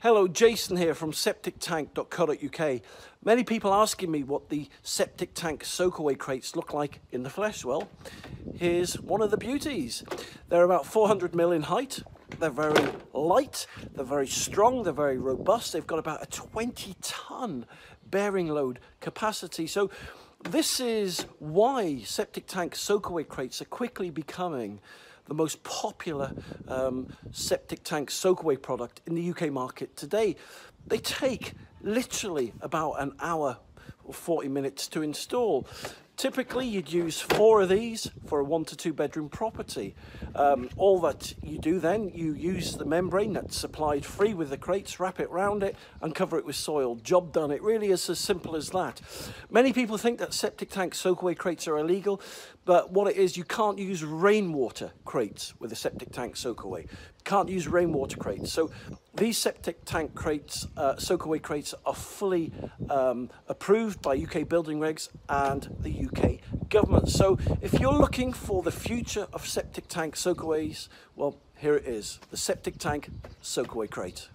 Hello, Jason here from septictank.co.uk. Many people asking me what the septic tank soakaway crates look like in the flesh. Well, here's one of the beauties. They're about 400 mil in height. They're very light, they're very strong, they're very robust. They've got about a 20-ton bearing load capacity. So this is why septic tank soakaway crates are quickly becoming the most popular septic tank soakaway product in the UK market today. They take literally about an hour or 40 minutes to install. Typically, you'd use 4 of these for a 1 to 2 bedroom property. All that you do then, you use the membrane that's supplied free with the crates, wrap it around it and cover it with soil. Job done. It really is as simple as that. Many people think that septic tank soakaway crates are illegal, but what it is, you can't use rainwater crates with a septic tank soakaway. Can't use rainwater crates. So these septic tank crates, soakaway crates, are fully approved by UK Building Regs and the UK government. So if you're looking for the future of septic tank soakaways, well, here it is, the septic tank soakaway crate.